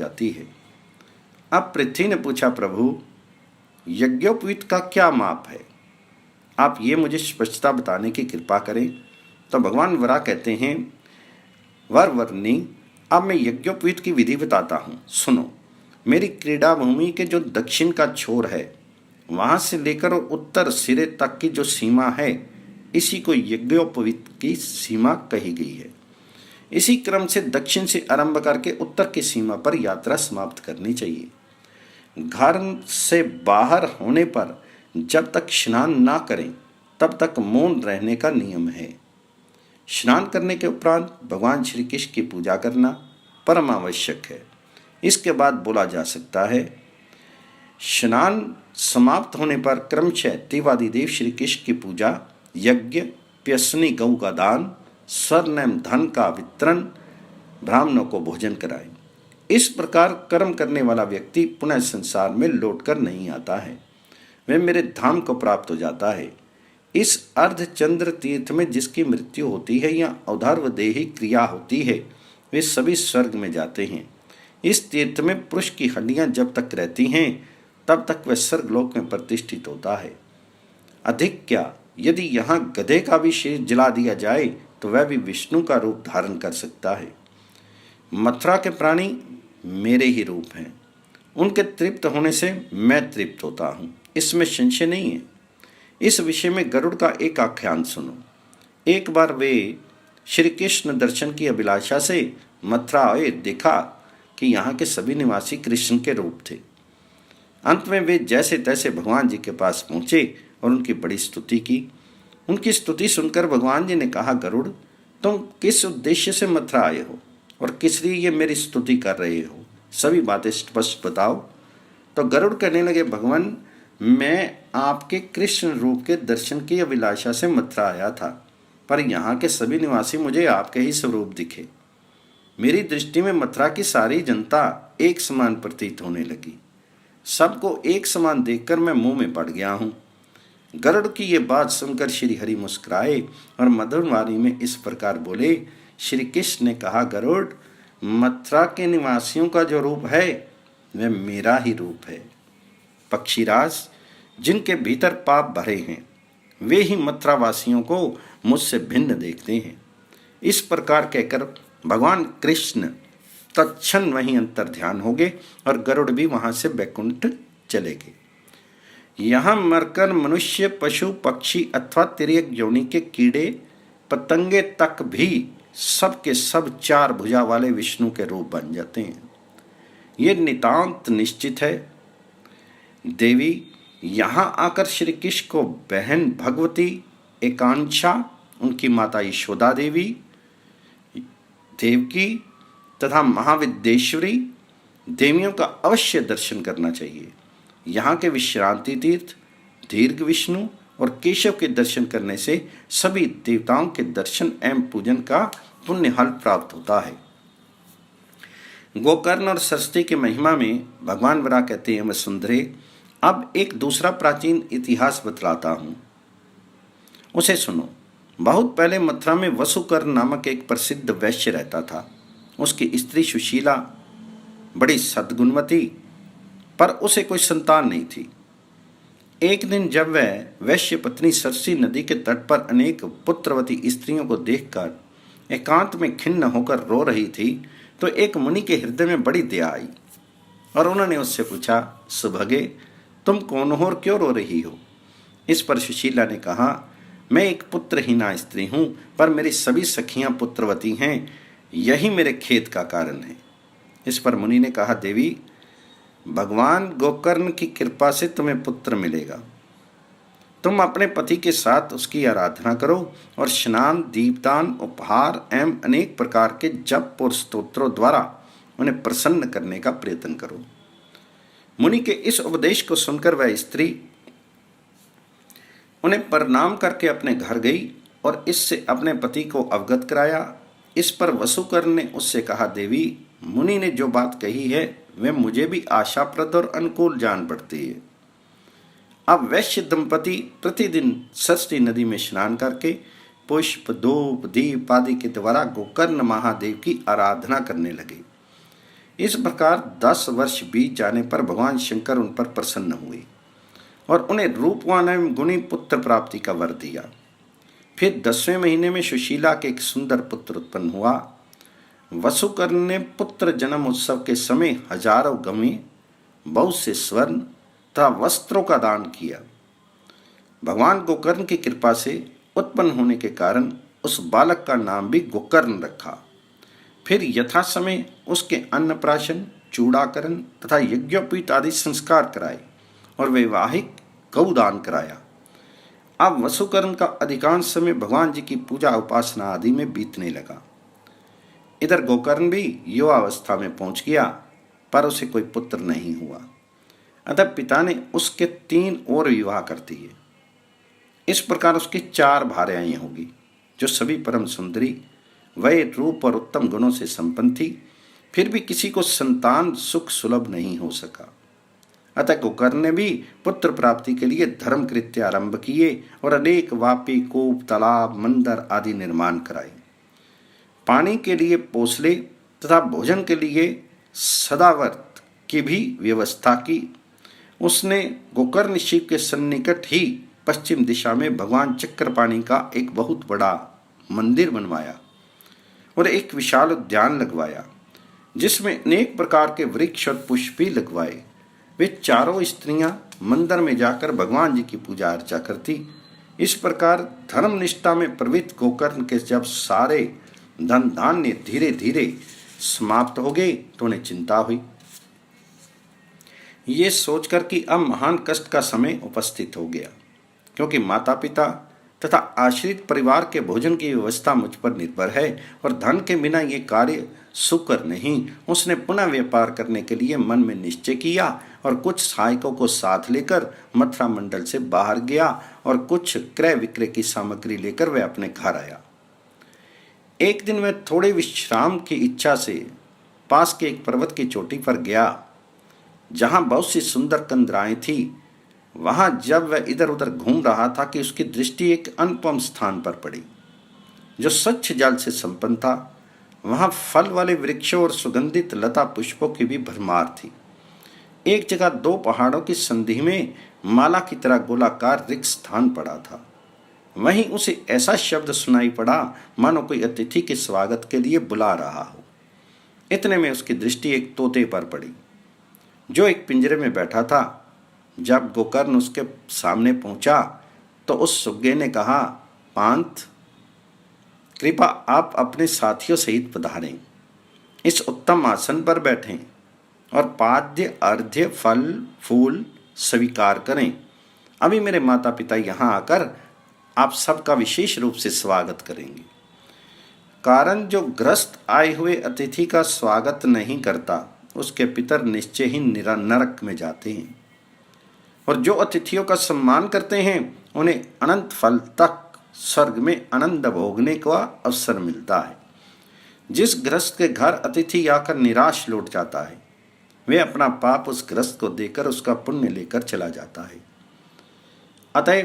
जाती है। अब पृथ्वी ने पूछा, प्रभु यज्ञोपवीत का क्या माप है? आप ये मुझे स्पष्टता बताने की कृपा करें। तो भगवान वराह कहते हैं, वरवर्णी, अब मैं यज्ञोपवीत की विधि बताता हूँ, सुनो। मेरी क्रीड़ा भूमि के जो दक्षिण का छोर है, वहाँ से लेकर उत्तर सिरे तक की जो सीमा है, इसी को यज्ञोपवीत की सीमा कही गई है। इसी क्रम से दक्षिण से आरंभ करके उत्तर की सीमा पर यात्रा समाप्त करनी चाहिए। घर से बाहर होने पर जब तक स्नान ना करें तब तक मौन रहने का नियम है। स्नान करने के उपरांत भगवान श्री कृष्ण की पूजा करना परम आवश्यक है। इसके बाद बोला जा सकता है। स्नान समाप्त होने पर क्रमशः देवादि देव श्री कृष्ण की पूजा, यज्ञ, प्यसनी गऊ का दान, स्वर्ण एवं धन का वितरण, ब्राह्मणों को भोजन कराए। इस प्रकार कर्म करने वाला व्यक्ति पुनः संसार में लौटकर नहीं आता है, वह मेरे धाम को प्राप्त हो जाता है। इस अर्धचंद्र तीर्थ में जिसकी मृत्यु होती है या औधर्वदेही क्रिया होती है, वे सभी स्वर्ग में जाते हैं। इस तीर्थ में पुरुष की हड्डियां जब तक रहती हैं तब तक वह स्वर्गलोक में प्रतिष्ठित होता है। अधिक क्या, यदि यहाँ गधे का भी शीश जला दिया जाए तो वह भी विष्णु का रूप धारण कर सकता है। मथुरा के प्राणी मेरे ही रूप हैं। उनके तृप्त होने से मैं तृप्त होता हूँ, इसमें संशय नहीं है। इस विषय में गरुड़ का एक आख्यान सुनो। एक बार वे श्री कृष्ण दर्शन की अभिलाषा से मथुरा आए, देखा कि यहाँ के सभी निवासी कृष्ण के रूप थे। अंत में वे जैसे तैसे भगवान जी के पास पहुँचे और उनकी बड़ी स्तुति की। उनकी स्तुति सुनकर भगवान जी ने कहा, गरुड़, तुम किस उद्देश्य से मथुरा आए हो और किस लिए ये मेरी स्तुति कर रहे हो? सभी बातें स्पष्ट बताओ। तो गरुड़ कहने लगे, भगवान, मैं आपके कृष्ण रूप के दर्शन की अभिलाषा से मथुरा आया था, पर यहाँ के सभी निवासी मुझे आपके ही स्वरूप दिखे। मेरी दृष्टि में मथुरा की सारी जनता एक समान प्रतीत होने लगी। सबको एक समान देखकर मैं मुंह में पड़ गया हूँ। गरुड़ की ये बात सुनकर श्री हरि मुस्कुराए और मधुर वाणी में इस प्रकार बोले। श्री कृष्ण ने कहा, गरुड़, मथुरा के निवासियों का जो रूप है वह मेरा ही रूप है। पक्षीराज, जिनके भीतर पाप भरे हैं, वे ही मथुरा वासियों को मुझसे भिन्न देखते हैं। इस प्रकार कहकर भगवान कृष्ण तत्क्षण वहीं अंतर ध्यान हो गए और गरुड़ भी वहां से बैकुंठ चले गए। यहाँ मरकर मनुष्य, पशु, पक्षी अथवा तिर्यक योनि के कीड़े पतंगे तक भी सब के सब चार भुजा वाले विष्णु के रूप बन जाते हैं। ये नितांत निश्चित है। देवी, यहाँ आकर श्री कृष्ण को बहन भगवती, एकांक्षा, उनकी माता यशोदा देवी, देवकी तथा महाविद्येश्वरी देवियों का अवश्य दर्शन करना चाहिए। यहाँ के विश्रांति तीर्थ, दीर्घ विष्णु और केशव के दर्शन करने से सभी देवताओं के दर्शन एवं पूजन का पुण्य फल प्राप्त होता है। गोकर्ण और सरस्वती की महिमा में भगवान वराह कहते हैं, वसुंधरे, अब एक दूसरा प्राचीन इतिहास बतलाता हूँ, उसे सुनो। बहुत पहले मथुरा में वसुकर्ण नामक एक प्रसिद्ध वैश्य रहता था। उसकी स्त्री सुशीला बड़ी सद्गुणवती, पर उसे कोई संतान नहीं थी। एक दिन जब वह वैश्य पत्नी सरसी नदी के तट पर अनेक पुत्रवती स्त्रियों को देखकर एकांत में खिन्न होकर रो रही थी, तो एक मुनि के हृदय में बड़ी दया आई और उन्होंने उससे पूछा, सुभगे, तुम कौन हो और क्यों रो रही हो? इस पर सुशीला ने कहा, मैं एक पुत्रहीना स्त्री हूँ, पर मेरी सभी सखियाँ पुत्रवती हैं, यही मेरे खेद का कारण है। इस पर मुनि ने कहा, देवी, भगवान गोकर्ण की कृपा से तुम्हें पुत्र मिलेगा। तुम अपने पति के साथ उसकी आराधना करो और स्नान, दीपदान, उपहार एवं अनेक प्रकार के जप और स्तोत्रों द्वारा उन्हें प्रसन्न करने का प्रयत्न करो। मुनि के इस उपदेश को सुनकर वह स्त्री उन्हें प्रणाम करके अपने घर गई और इससे अपने पति को अवगत कराया। इस पर वसुकर्ण ने उससे कहा, देवी, मुनि ने जो बात कही है वह मुझे भी आशाप्रद और अनुकूल जान पड़ती है। अब वैश्य दंपति प्रतिदिन सरस्वती नदी में स्नान करके पुष्प, धूप, दीप आदि के द्वारा गोकर्ण महादेव की आराधना करने लगे। इस प्रकार 10 वर्ष बीत जाने पर भगवान शंकर उन पर प्रसन्न हुए और उन्हें रूपवान एवं गुणी पुत्र प्राप्ति का वर दिया। फिर 10वें महीने में सुशीला के एक सुंदर पुत्र उत्पन्न हुआ। वसुकर्ण ने पुत्र जन्म उत्सव के समय हजारों गवें, बहुत से स्वर्ण तथा वस्त्रों का दान किया। भगवान गोकर्ण की कृपा से उत्पन्न होने के कारण उस बालक का नाम भी गोकर्ण रखा। फिर यथा समय उसके अन्नप्राशन, चूड़ाकरण तथा यज्ञोपवीत आदि संस्कार कराए और वैवाहिक गौदान कराया। अब वसुकर्ण का अधिकांश समय भगवान जी की पूजा उपासना आदि में बीतने लगा। इधर गोकर्ण भी युवावस्था में पहुंच गया, पर उसे कोई पुत्र नहीं हुआ। अतः पिता ने उसके 3 और विवाह कर दिए। इस प्रकार उसकी 4 भार्याएं होगी, जो सभी परम सुंदरी, वह रूप और उत्तम गुणों से संपन्न थी। फिर भी किसी को संतान सुख सुलभ नहीं हो सका। अतः गोकर्ण ने भी पुत्र प्राप्ति के लिए धर्म कृत्य आरंभ किए और अनेक वापी, कूप, तालाब, मंदिर आदि निर्माण कराए। पानी के लिए पोसले तथा भोजन के लिए सदावर्त की भी व्यवस्था की। उसने गोकर्ण शिव के सन्निकट ही पश्चिम दिशा में भगवान चक्रपाणि का एक बहुत बड़ा मंदिर बनवाया और एक विशाल उद्यान लगवाया, जिसमें अनेक प्रकार के वृक्ष और पुष्प भी लगवाए। वे चारों स्त्रियां मंदिर में जाकर भगवान जी की पूजा अर्चा करती। इस प्रकार धर्म निष्ठा में प्रवृत्त गोकर्ण के जब सारे धन धान्य धीरे धीरे समाप्त हो गए तो उन्हें चिंता हुई। ये सोचकर कि अब महान कष्ट का समय उपस्थित हो गया, क्योंकि माता पिता तथा आश्रित परिवार के भोजन की व्यवस्था मुझ पर निर्भर है और धन के बिना ये कार्य सुकर नहीं। उसने पुनः व्यापार करने के लिए मन में निश्चय किया और कुछ सहायकों को साथ लेकर मथुरा मंडल से बाहर गया और कुछ क्रय विक्रय की सामग्री लेकर वह अपने घर आया। एक दिन वह थोड़े विश्राम की इच्छा से पास के एक पर्वत की चोटी पर गया, जहां बहुत सी सुंदर कंदराएं थी। वहां जब वह इधर उधर घूम रहा था कि उसकी दृष्टि एक अनुपम स्थान पर पड़ी, जो स्वच्छ जल से संपन्न था। वहां फल वाले वृक्षों और सुगंधित लता पुष्पों की भी भरमार थी। एक जगह 2 पहाड़ों की संधि में माला की तरह गोलाकार रिक्त स्थान पड़ा था। वहीं उसे ऐसा शब्द सुनाई पड़ा मानो कोई अतिथि के स्वागत के लिए बुला रहा हो। इतने में उसकी दृष्टि एक तोते पर पड़ी, जो एक पिंजरे में बैठा था। जब गोकर्ण उसके सामने पहुंचा तो उस सुग्गे ने कहा, पांत, कृपा आप अपने साथियों सहित पधारें, इस उत्तम आसन पर बैठें और पाद्य, अर्घ्य, फल फूल स्वीकार करें। अभी मेरे माता पिता यहाँ आकर आप सबका विशेष रूप से स्वागत करेंगे। कारण जो ग्रस्त आए हुए अतिथि का स्वागत नहीं करता, उसके पितर निश्चय ही नरक में जाते हैं, और जो अतिथियों का सम्मान करते हैं उन्हें अनंत फल तक स्वर्ग में आनंद भोगने का अवसर मिलता है। जिस गृहस्थ के घर अतिथि आकर निराश लौट जाता है, वे अपना पाप उस गृहस्थ को देकर उसका पुण्य लेकर चला जाता है। अतः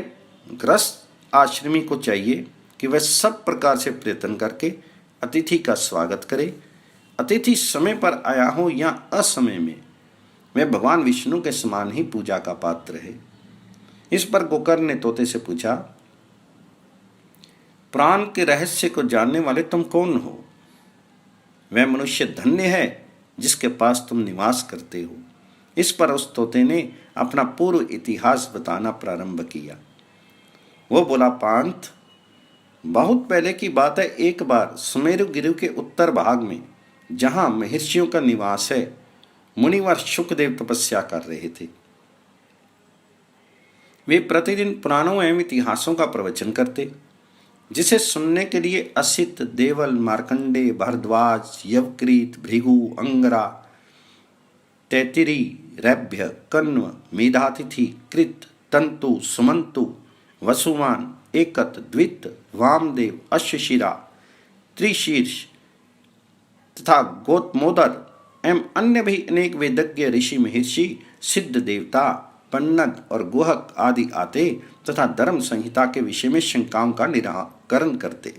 गृहस्थ आश्रमी को चाहिए कि वह सब प्रकार से प्रयत्न करके अतिथि का स्वागत करे। अतिथि समय पर आया हो या असमय में, वह भगवान विष्णु के समान ही पूजा का पात्र है। इस पर गोकर्ण ने तोते से पूछा, प्राण के रहस्य को जानने वाले तुम कौन हो? वह मनुष्य धन्य है जिसके पास तुम निवास करते हो। इस पर उस तोते ने अपना पूर्व इतिहास बताना प्रारंभ किया। वो बोला, पांत, बहुत पहले की बात है। एक बार सुमेरु गिरि के उत्तर भाग में, जहां महर्षियों का निवास है, मुनिवर शुकदेव तपस्या कर रहे थे। वे प्रतिदिन पुराणों एवं इतिहासों का प्रवचन करते, जिसे सुनने के लिए असित, देवल, मार्कंडे, भारद्वाज, यवकृत, भृगु, अंगरा, तैतिरी, रैभ्य, कण्व, मेधातिथि, कृत, तंतु, सुमंतु, वसुमान, एकत, द्वित, वामदेव, अश्वशिरा, त्रिशीर्ष तथा गोतमोदर एवं अन्य भी अनेक वेदज्ञ ऋषि, महर्षि, सिद्ध देवता, पन्नग और गुहक आदि आते तथा धर्म संहिता के विषय में शंकाओं का निराकरण करते।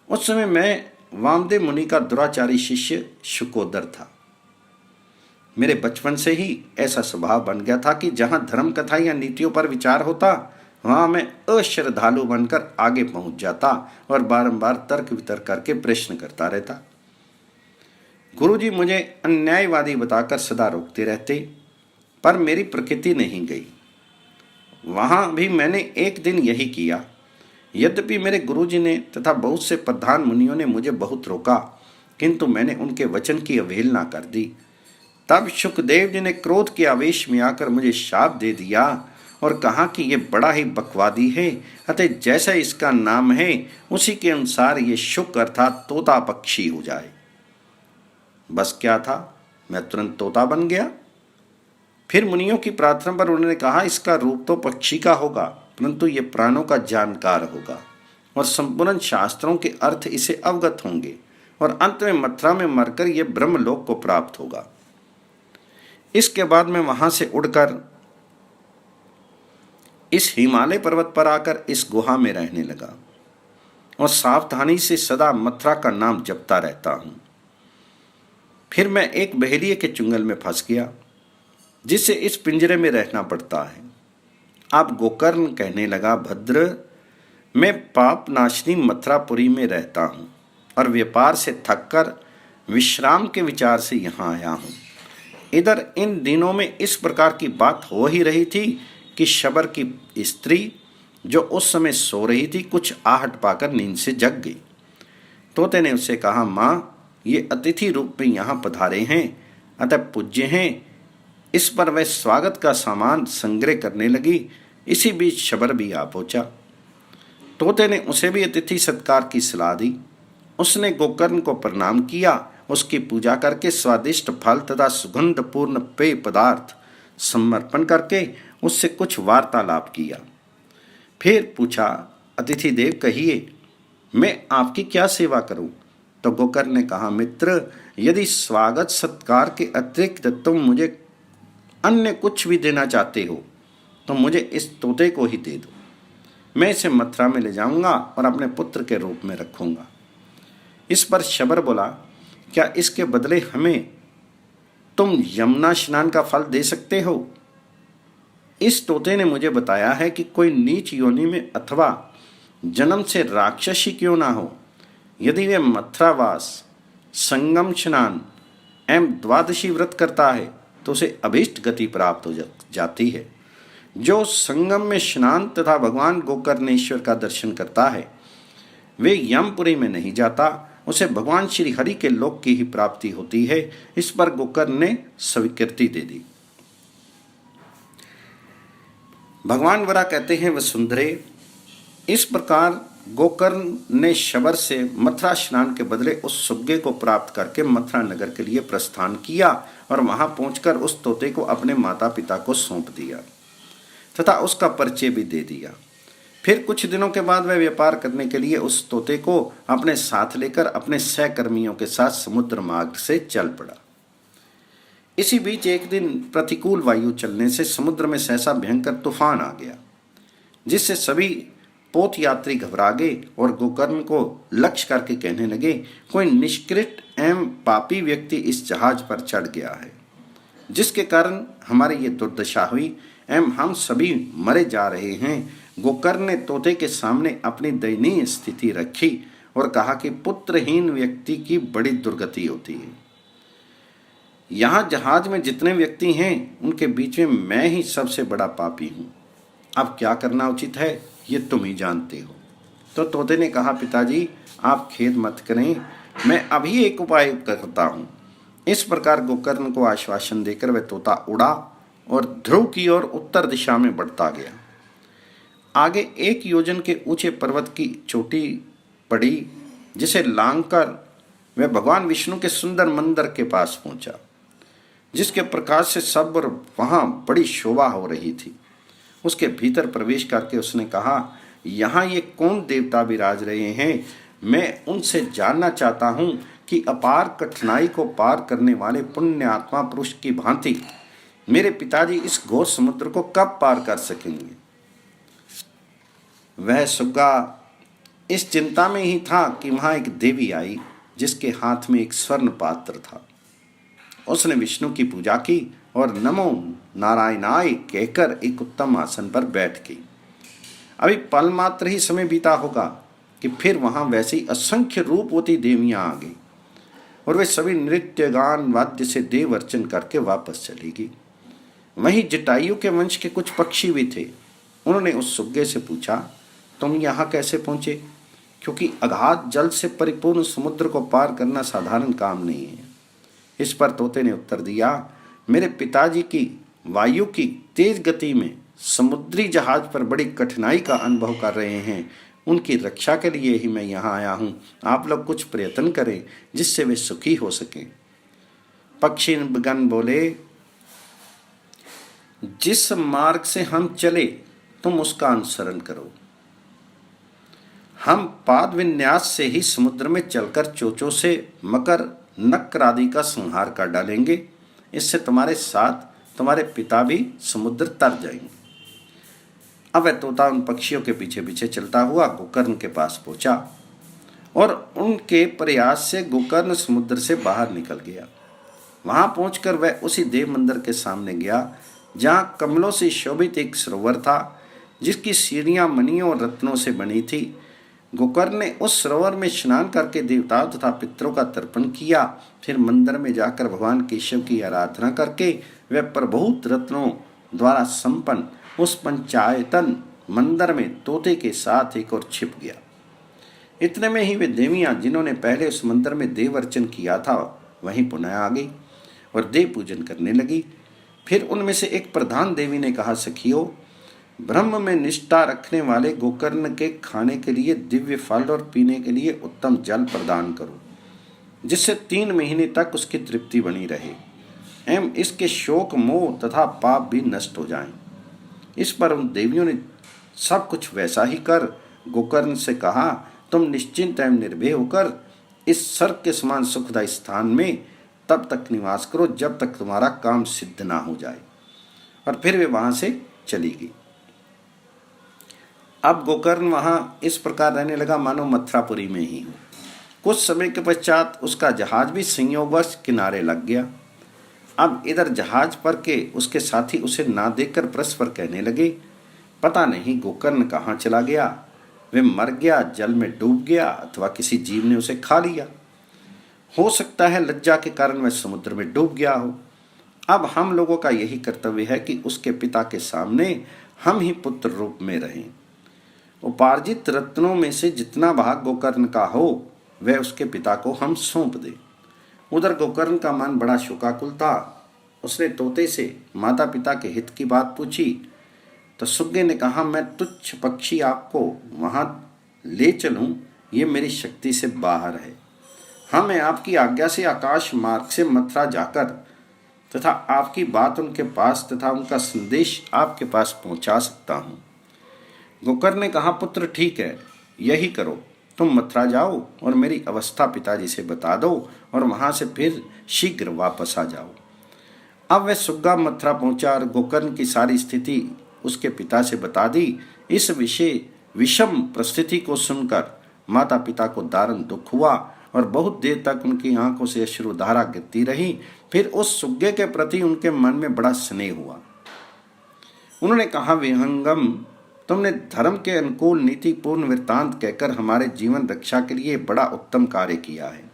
उस समय मैं वामदेव मुनि का दुराचारी शिष्य शुकोदर था। मेरे बचपन से ही ऐसा स्वभाव बन गया था कि जहां धर्म कथा या नीतियों पर विचार होता वहां मैं अश्रद्धालु बनकर आगे पहुंच जाता और बारंबार तर्क वितर्क करके प्रश्न करता रहता। गुरुजी मुझे अन्यायवादी बताकर सदा रोकते रहते, पर मेरी प्रकृति नहीं गई। वहां भी मैंने एक दिन यही किया। यद्यपि मेरे गुरुजी ने तथा बहुत से प्रधान मुनियों ने मुझे बहुत रोका, किंतु मैंने उनके वचन की अवहेलना कर दी। तब शुकदेव जी ने क्रोध के आवेश में आकर मुझे शाप दे दिया और कहा कि यह बड़ा ही बकवादी है, अतः जैसा इसका नाम है उसी के अनुसार ये शुक अर्थात तोता पक्षी हो जाए। बस क्या था, मैं तुरंत तोता बन गया। फिर मुनियों की प्रार्थना पर उन्होंने कहा इसका रूप तो पक्षी का होगा, परंतु ये प्राणों का जानकार होगा और संपूर्ण शास्त्रों के अर्थ इसे अवगत होंगे और अंत में मथुरा में मरकर यह ब्रह्मलोक को प्राप्त होगा। इसके बाद मैं वहां से उड़कर इस हिमालय पर्वत पर आकर इस गुहा में रहने लगा और सावधानी से सदा मथुरा का नाम जपता रहता हूं। फिर मैं एक बहेलिए के चुंगल में फंस गया, जिससे इस पिंजरे में रहना पड़ता है। अब गोकर्ण कहने लगा, भद्र, मैं पाप नाशनी मथुरापुरी में रहता हूँ और व्यापार से थककर विश्राम के विचार से यहाँ आया हूँ। इधर इन दिनों में इस प्रकार की बात हो ही रही थी कि शबर की स्त्री जो उस समय सो रही थी कुछ आहट पाकर नींद से जग गई। तोते ने उससे कहा, माँ, ये अतिथि रूप में यहाँ पधारे हैं, अतः पूज्य हैं। इस पर वह स्वागत का सामान संग्रह करने लगी। इसी बीच शबर भी आ पहुंचा। तोते ने उसे भी अतिथि सत्कार की सलाह दी। उसने गोकर्ण को प्रणाम किया, उसकी पूजा करके स्वादिष्ट फल तथा सुगंधपूर्ण पेय पदार्थ समर्पण करके उससे कुछ वार्तालाप किया। फिर पूछा, अतिथि देव, कहिए मैं आपकी क्या सेवा करूं? तो गोकर्ण ने कहा, मित्र, यदि स्वागत सत्कार के अतिरिक्त तुम मुझे अन्य कुछ भी देना चाहते हो तो मुझे इस तोते को ही दे दो। मैं इसे मथुरा में ले जाऊंगा और अपने पुत्र के रूप में रखूंगा। इस पर शबर बोला, क्या इसके बदले हमें तुम यमुना स्नान का फल दे सकते हो? इस तोते ने मुझे बताया है कि कोई नीच योनि में अथवा जन्म से राक्षसी क्यों ना हो, यदि वे मथुरावास, संगम स्नान एवं द्वादशी व्रत करता है तो उसे अभीष्ट गति प्राप्त हो जाती है। जो संगम में स्नान तथा भगवान गोकर्णेश्वर का दर्शन करता है वे यमपुरी में नहीं जाता, उसे भगवान श्री हरि के लोक की ही प्राप्ति होती है। इस पर गोकर्ण ने स्वीकृति दे दी। भगवान वरा कहते हैं, वसुंधरे, इस प्रकार गोकर्ण ने शबर से मथुरा स्नान के बदले उस सुग्गे को प्राप्त करके मथुरा नगर के लिए प्रस्थान किया और वहां पहुंचकर उस तोते को अपने माता पिता को सौंप दिया तथा उसका परिचय भी दे दिया। फिर कुछ दिनों के बाद वह व्यापार करने के लिए उस तोते को अपने साथ लेकर अपने सहकर्मियों के साथ समुद्र मार्ग से चल पड़ा। इसी बीच एक दिन प्रतिकूल वायु चलने से समुद्र में सहसा भयंकर तूफान आ गया, जिससे सभी पोत यात्री घबरा गए और गोकर्ण को लक्ष्य करके कहने लगे, कोई निष्कृत एवं पापी व्यक्ति इस जहाज पर चढ़ गया है, जिसके कारण हमारी ये दुर्दशा हुई एवं हम सभी मरे जा रहे हैं। गोकर्ण ने तोते के सामने अपनी दयनीय स्थिति रखी और कहा कि पुत्रहीन व्यक्ति की बड़ी दुर्गति होती है। यहाँ जहाज में जितने व्यक्ति हैं उनके बीच में मैं ही सबसे बड़ा पापी हूँ। अब क्या करना उचित है ये तुम ही जानते हो। तो तोते ने कहा, पिताजी आप खेद मत करें, मैं अभी एक उपाय करता हूँ। इस प्रकार गोकर्ण को आश्वासन देकर वह तोता उड़ा और ध्रुव की ओर उत्तर दिशा में बढ़ता गया। आगे 1 योजन के ऊंचे पर्वत की चोटी पड़ी, जिसे लांघकर वह भगवान विष्णु के सुंदर मंदिर के पास पहुंचा, जिसके प्रकाश से सब वहां बड़ी शोभा हो रही थी। उसके भीतर प्रवेश करके उसने कहा, यहाँ ये कौन देवता विराज रहे हैं? मैं उनसे जानना चाहता हूँ कि अपार कठिनाई को पार करने वाले पुण्य आत्मा पुरुष की भांति मेरे पिताजी इस घोर समुद्र को कब पार कर सकेंगे। वह सुग्गा इस चिंता में ही था कि वहां एक देवी आई, जिसके हाथ में एक स्वर्ण पात्र था। उसने विष्णु की पूजा की और नमो नारायणाय कहकर एक उत्तम आसन पर बैठ गई। अभी पल मात्र ही समय बीता होगा कि फिर वहां वैसी असंख्य रूपवती देवियां आ गई और वे सभी नृत्य गान वाद्य से देव अर्चन करके वापस चलेगी। वहीं जटायु के वंश के कुछ पक्षी भी थे। उन्होंने उस सुग्गे से पूछा, तुम यहाँ कैसे पहुंचे? क्योंकि अगाध जल से परिपूर्ण समुद्र को पार करना साधारण काम नहीं है। इस पर तोते ने उत्तर दिया, मेरे पिताजी की वायु की तेज गति में समुद्री जहाज पर बड़ी कठिनाई का अनुभव कर रहे हैं, उनकी रक्षा के लिए ही मैं यहाँ आया हूँ। आप लोग कुछ प्रयत्न करें जिससे वे सुखी हो सकें। पक्षीगण बोले, जिस मार्ग से हम चले तुम उसका अनुसरण करो। हम पाद विन्यास से ही समुद्र में चलकर चोचों से मकर नक्र आदि का संहार कर डालेंगे। इससे तुम्हारे साथ तुम्हारे पिता भी समुद्र तर जाएंगे। अब वह तोता उन पक्षियों के पीछे पीछे चलता हुआ गोकर्ण के पास पहुंचा और उनके प्रयास से गोकर्ण समुद्र से बाहर निकल गया। वहां पहुंचकर वह उसी देव मंदिर के सामने गया जहां कमलों से शोभित एक सरोवर था, जिसकी सीढ़ियां मणियों और रत्नों से बनी थी। गोकर्ण ने उस सरोवर में स्नान करके देवताओं तथा पितरों का तर्पण किया। फिर मंदिर में जाकर भगवान केशव की आराधना करके वह प्रभूत रत्नों द्वारा संपन्न उस पंचायतन मंदिर में तोते के साथ एक और छिप गया। इतने में ही वे देवियां जिन्होंने पहले उस मंदिर में देव अर्चन किया था वहीं पुनः आ गई और देव पूजन करने लगी। फिर उनमें से एक प्रधान देवी ने कहा, सखियों, ब्रह्म में निष्ठा रखने वाले गोकर्ण के खाने के लिए दिव्य फल और पीने के लिए उत्तम जल प्रदान करो, जिससे 3 महीने तक उसकी तृप्ति बनी रहे एवं इसके शोक मोह तथा पाप भी नष्ट हो जाएं। इस पर उन देवियों ने सब कुछ वैसा ही कर गोकर्ण से कहा, तुम निश्चिंत एवं निर्भय होकर इस स्वर्ग के समान सुखदायी स्थान में तब तक निवास करो जब तक तुम्हारा काम सिद्ध ना हो जाए। और फिर वे वहां से चली गई। अब गोकर्ण वहां इस प्रकार रहने लगा मानो मथुरापुरी में ही हो। कुछ समय के पश्चात उसका जहाज भी संयोगवश किनारे लग गया। अब इधर जहाज पर के उसके साथी उसे ना देखकर परस्पर कहने लगे, पता नहीं गोकर्ण कहाँ चला गया, वे मर गया, जल में डूब गया अथवा किसी जीव ने उसे खा लिया। हो सकता है लज्जा के कारण वह समुद्र में डूब गया हो। अब हम लोगों का यही कर्तव्य है कि उसके पिता के सामने हम ही पुत्र रूप में रहें। उपार्जित रत्नों में से जितना भाग गोकर्ण का हो वह उसके पिता को हम सौंप दें। उधर गोकर्ण का मन बड़ा शोकाकुल था। उसने तोते से माता पिता के हित की बात पूछी तो सुग्गे ने कहा, मैं तुच्छ पक्षी आपको वहां ले चलूं ये मेरी शक्ति से बाहर है। हाँ, मैं आपकी आज्ञा से आकाश मार्ग से मथुरा जाकर तथा आपकी बात उनके पास तथा उनका संदेश आपके पास पहुंचा सकता हूँ। गोकर्ण ने कहा, पुत्र ठीक है, यही करो। तुम मथुरा जाओ और मेरी अवस्था पिताजी से बता दो और वहां से फिर शीघ्र वापस आ जाओ। अब वह सुग्गा मथुरा पहुंचा और गोकर्ण की सारी स्थिति उसके पिता से बता दी। इस विषम परिस्थिति को सुनकर माता पिता को दारुण दुख हुआ और बहुत देर तक उनकी आंखों से अश्रुधारा गिरती रही। फिर उस सुग्गे के प्रति उनके मन में बड़ा स्नेह हुआ। उन्होंने कहा, विहंगम, तुमने धर्म के अनुकूल नीतिपूर्ण वृत्तांत कहकर हमारे जीवन रक्षा के लिए बड़ा उत्तम कार्य किया है।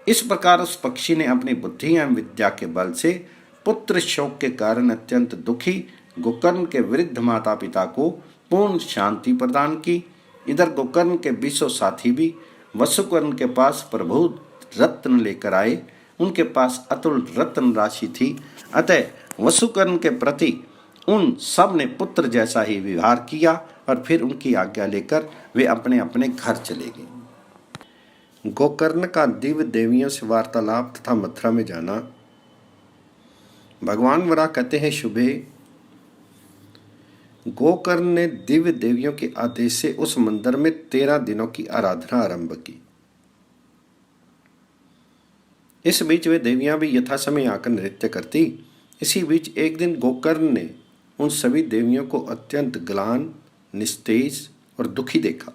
इस प्रकार उस पक्षी ने अपनी बुद्धि एवं विद्या के बल से पुत्र शोक के कारण अत्यंत दुखी गोकर्ण के वृद्ध माता पिता को पूर्ण शांति प्रदान की। इधर गोकर्ण के 20 साथी भी वसुकर्ण के पास प्रभुत रत्न लेकर आए। उनके पास अतुल रत्न राशि थी, अतः वसुकर्ण के प्रति उन सब ने पुत्र जैसा ही व्यवहार किया और फिर उनकी आज्ञा लेकर वे अपने अपने घर चले गए। गोकर्ण का दिव्य देवियों से वार्तालाप तथा मथुरा में जाना। भगवान वरा कहते हैं, शुभे, गोकर्ण ने दिव्य देवियों के आदेश से उस मंदिर में 13 दिनों की आराधना आरंभ की। इस बीच वे देवियां भी यथा समय आकर नृत्य करती। इसी बीच एक दिन गोकर्ण ने उन सभी देवियों को अत्यंत ग्लान, निस्तेज और दुखी देखा।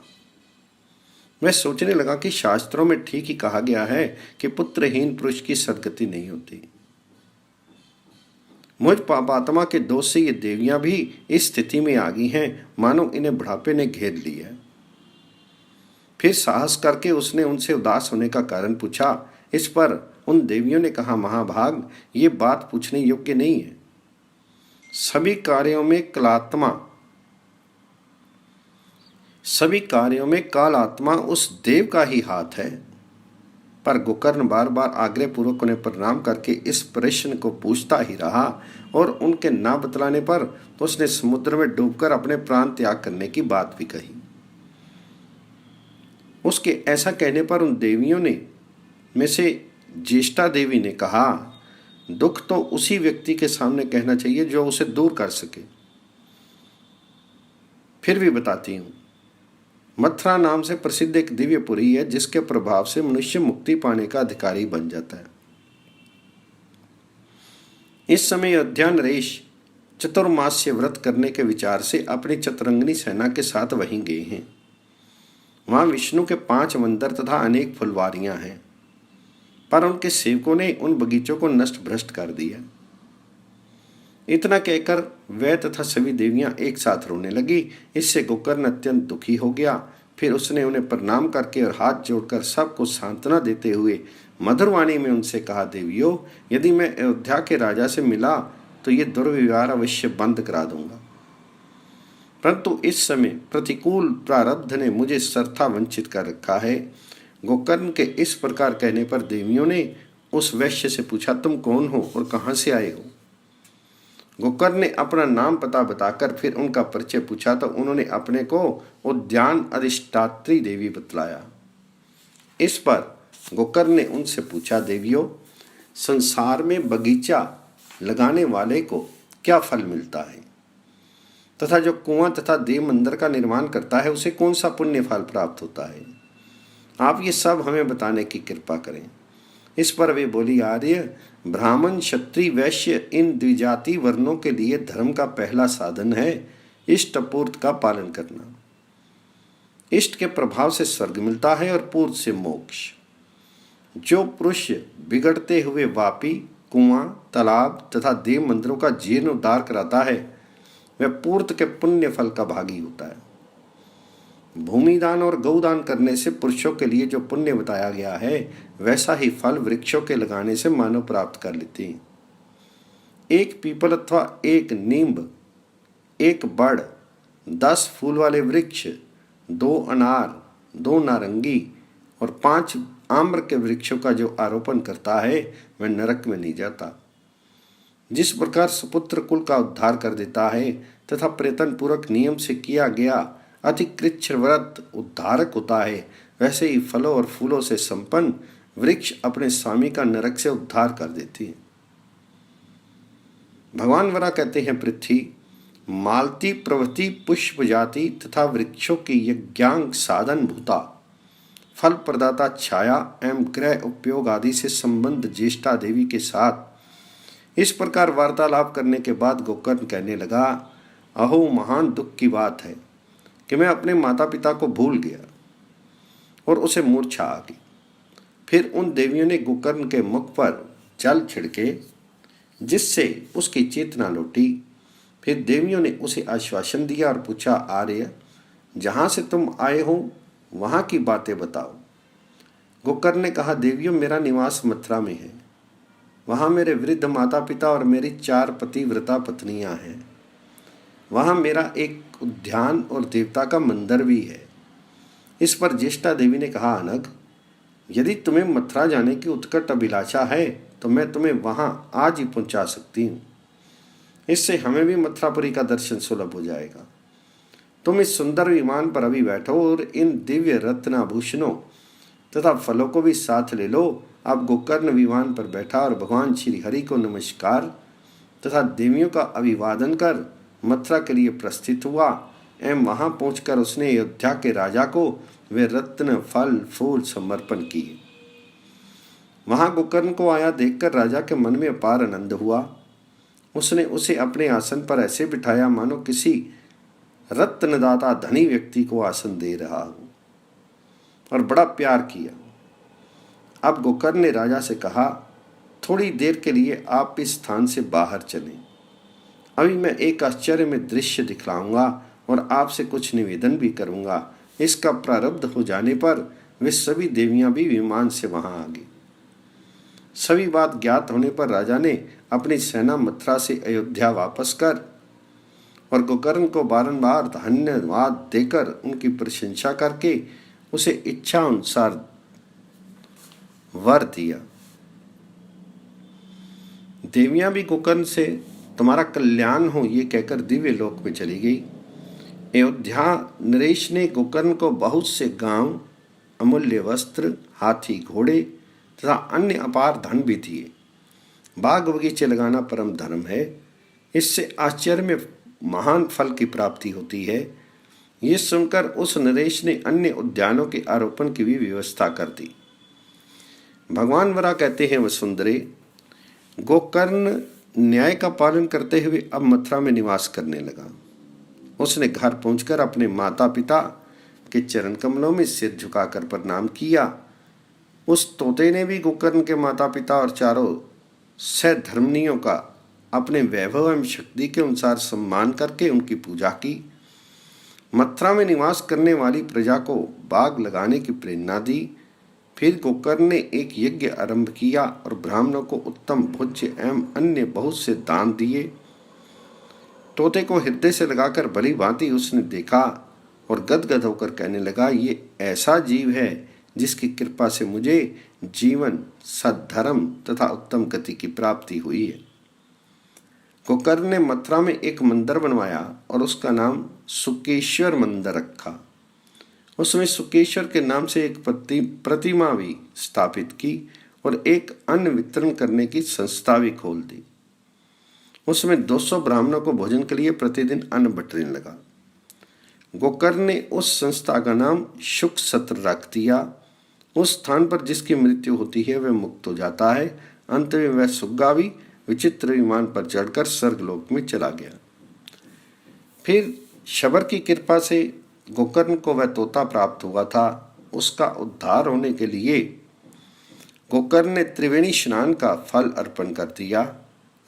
वह सोचने लगा कि शास्त्रों में ठीक ही कहा गया है कि पुत्रहीन पुरुष की सद्गति नहीं होती। मुझ पापात्मा के दोष से ये देवियां भी इस स्थिति में आ गई हैं, मानो इन्हें बुढ़ापे ने घेर लिया है। फिर साहस करके उसने उनसे उदास होने का कारण पूछा। इस पर उन देवियों ने कहा, महाभाग, ये बात पूछने योग्य नहीं है। सभी कार्यों में काल आत्मा उस देव का ही हाथ है। पर गोकर्ण बार बार आग्रह पूर्वक उन्हें प्रणाम करके इस प्रश्न को पूछता ही रहा और उनके ना बतलाने पर तो उसने समुद्र में डूबकर अपने प्राण त्याग करने की बात भी कही। उसके ऐसा कहने पर उन देवियों में से ज्येष्ठा देवी ने कहा, दुख तो उसी व्यक्ति के सामने कहना चाहिए जो उसे दूर कर सके। फिर भी बताती हूं, मथुरा नाम से प्रसिद्ध एक दिव्यपुरी है जिसके प्रभाव से मनुष्य मुक्ति पाने का अधिकारी बन जाता है। इस समय अयोध्या नरेश चतुर्मास्य व्रत करने के विचार से अपनी चतुरंगनी सेना के साथ वहीं गए हैं। वहां विष्णु के 5 मंदिर तथा अनेक फुलवारियां हैं, पर उनके सेवकों ने उन बगीचों को नष्ट भ्रष्ट कर दिया। इतना कहकर वह तथा सभी देवियां एक साथ रोने लगी। इससे गोकर्ण अत्यंत दुखी हो गया। फिर उसने उन्हें प्रणाम करके और हाथ जोड़कर सबको सांत्वना देते हुए मधुरवाणी में उनसे कहा, देवियों, यदि मैं अयोध्या के राजा से मिला तो ये दुर्व्यवहार अवश्य बंद करा दूंगा, परंतु इस समय प्रतिकूल प्रारब्ध ने मुझे सर्वथा वंचित कर रखा है। गोकर्ण के इस प्रकार कहने पर देवियों ने उस वैश्य से पूछा, तुम कौन हो और कहां से आए हो? गोकर्ण ने अपना नाम पता बताकर फिर उनका परिचय पूछा तो उन्होंने अपने को उद्यान अधिष्ठात्री देवी बतलाया। इस पर गोकर्ण ने उनसे पूछा, देवियों, संसार में बगीचा लगाने वाले को क्या फल मिलता है तथा जो कुआं तथा देव मंदिर का निर्माण करता है उसे कौन सा पुण्य फल प्राप्त होता है? आप ये सब हमें बताने की कृपा करें। इस पर वे बोली, आर्य, ब्राह्मण, क्षत्रिय, वैश्य इन द्विजाति वर्णों के लिए धर्म का पहला साधन है इष्ट पूर्त का पालन करना। इष्ट के प्रभाव से स्वर्ग मिलता है और पूर्त से मोक्ष। जो पुरुष बिगड़ते हुए वापी, कुआं, तालाब तथा देव मंदिरों का जीर्णोद्धार कराता है वह पूर्त के पुण्य फल का भागी होता है। भूमिदान और गौदान करने से पुरुषों के लिए जो पुण्य बताया गया है वैसा ही फल वृक्षों के लगाने से मानव प्राप्त कर लेते हैं। एक पीपल अथवा एक नींब, एक बड़, 10 फूल वाले वृक्ष, 2 अनार, 2 नारंगी और 5 आम्र के वृक्षों का जो आरोपण करता है वह नरक में नहीं जाता। जिस प्रकार सुपुत्र कुल का उद्धार कर देता है तथा प्रयत्न पूर्वक नियम से किया गया अतिकृच्छ व्रत उद्धारक होता है, वैसे ही फलों और फूलों से संपन्न वृक्ष अपने स्वामी का नरक से उद्धार कर देते हैं। भगवान वरा कहते हैं, पृथ्वी, मालती प्रवृत्ति पुष्प जाति तथा वृक्षों की यज्ञांग साधन भूता, फल प्रदाता छाया एवं ग्रह उपयोग आदि से संबंध ज्येष्ठा देवी के साथ इस प्रकार वार्तालाप करने के बाद गोकर्ण कहने लगा, अहो, महान दुख की बात है कि मैं अपने माता पिता को भूल गया और उसे मूर्छा आ गई। फिर उन देवियों ने गोकर्ण के मुख पर जल छिड़के जिससे उसकी चेतना लौटी। फिर देवियों ने उसे आश्वासन दिया और पूछा, आर्य, जहाँ से तुम आए हो वहाँ की बातें बताओ। गोकर्ण ने कहा, देवियों, मेरा निवास मथुरा में है। वहाँ मेरे वृद्ध माता पिता और मेरी 4 पतिव्रता पत्नियाँ हैं। वहाँ मेरा एक उद्यान और देवता का मंदिर भी है। इस पर ज्येष्ठा देवी ने कहा, अनघ, यदि तुम्हें मथुरा जाने की उत्कट अभिलाषा है तो मैं तुम्हें वहाँ आज ही पहुँचा सकती हूँ। इससे हमें भी मथुरापुरी का दर्शन सुलभ हो जाएगा। तुम इस सुंदर विमान पर अभी बैठो और इन दिव्य रत्नाभूषणों तथा फलों को भी साथ ले लो। अब गोकर्ण विमान पर बैठा और भगवान श्री हरि को नमस्कार तथा देवियों का अभिवादन कर मथुरा के लिए प्रस्थित हुआ एवं वहां पहुंचकर उसने अयोध्या के राजा को वे रत्न, फल, फूल समर्पण किए। वहां गोकर्ण को आया देखकर राजा के मन में अपार आनंद हुआ। उसने उसे अपने आसन पर ऐसे बिठाया मानो किसी रत्नदाता धनी व्यक्ति को आसन दे रहा हो और बड़ा प्यार किया। अब गोकर्ण ने राजा से कहा, थोड़ी देर के लिए आप इस स्थान से बाहर चलें। अभी मैं एक आश्चर्य में दृश्य दिखलाऊंगा और आपसे कुछ निवेदन भी करूंगा। इसका प्रारब्ध हो जाने पर वे सभी देवियां भी विमान से वहां आ गई। सभी बात ज्ञात होने पर राजा ने अपनी सेना मथुरा से अयोध्या वापस कर और गोकर्ण को बारंबार धन्यवाद देकर उनकी प्रशंसा करके उसे इच्छा अनुसार वर दिया। देवियां भी गोकर्ण से तुम्हारा कल्याण हो ये कहकर दिव्य लोक में चली गई। अयोध्या नरेश ने गोकर्ण को बहुत से गांव, अमूल्य वस्त्र, हाथी घोड़े तथा अन्य अपार धन भी दिए। बाग बगीचे लगाना परम धर्म है, इससे आश्चर्य में महान फल की प्राप्ति होती है। ये सुनकर उस नरेश ने अन्य उद्यानों के आरोपण की भी व्यवस्था कर दी। भगवान वरा कहते हैं वसुंधरे, गोकर्ण न्याय का पालन करते हुए अब मथुरा में निवास करने लगा। उसने घर पहुंचकर अपने माता पिता के चरण कमलों में सिर झुकाकर प्रणाम किया। उस तोते ने भी गोकर्ण के माता पिता और चारों सहधर्मिणियों का अपने वैभव एवं शक्ति के अनुसार सम्मान करके उनकी पूजा की। मथुरा में निवास करने वाली प्रजा को बाग लगाने की प्रेरणा दी। फिर गोकर्ण ने एक यज्ञ आरंभ किया और ब्राह्मणों को उत्तम भोज्य एवं अन्य बहुत से दान दिए। तोते को हृदय से लगाकर भली भांति उसने देखा और गदगद होकर कहने लगा, ये ऐसा जीव है जिसकी कृपा से मुझे जीवन, सद्धर्म तथा उत्तम गति की प्राप्ति हुई है। गोकर्ण ने मथुरा में एक मंदिर बनवाया और उसका नाम सुकेश्वर मंदिर रखा। उसमें सुकेश्वर के नाम से एक प्रतिमा भी स्थापित की और एक अन्न वितरण करने की संस्था भी खोल दी। उसमें 200 ब्राह्मणों को भोजन के लिए प्रतिदिन अन्न बंटने लगा। गोकर्ण ने उस संस्था का नाम शुक सत्र रख दिया। उस स्थान पर जिसकी मृत्यु होती है वह मुक्त हो जाता है। अंत में वह सुग्गावी विचित्र विमान पर चढ़कर स्वर्गलोक में चला गया। फिर शबर की कृपा से गोकर्ण को वह तोता प्राप्त हुआ था। उसका उद्धार होने के लिए गोकर्ण ने त्रिवेणी स्नान का फल अर्पण कर दिया।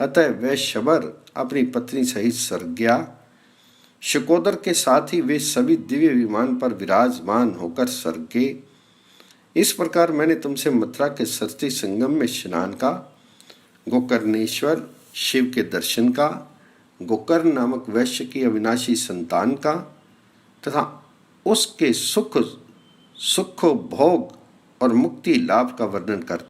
अतः वह शबर अपनी पत्नी सहित स्वर्ग गया। शकोदर के साथ ही वे सभी दिव्य विमान पर विराजमान होकर स्वर्ग गए। इस प्रकार मैंने तुमसे मथुरा के सरस्वती संगम में स्नान का, गोकर्णेश्वर शिव के दर्शन का, गोकर्ण नामक वैश्य की अविनाशी संतान का तथा उसके सुख भोग और मुक्ति लाभ का वर्णन करता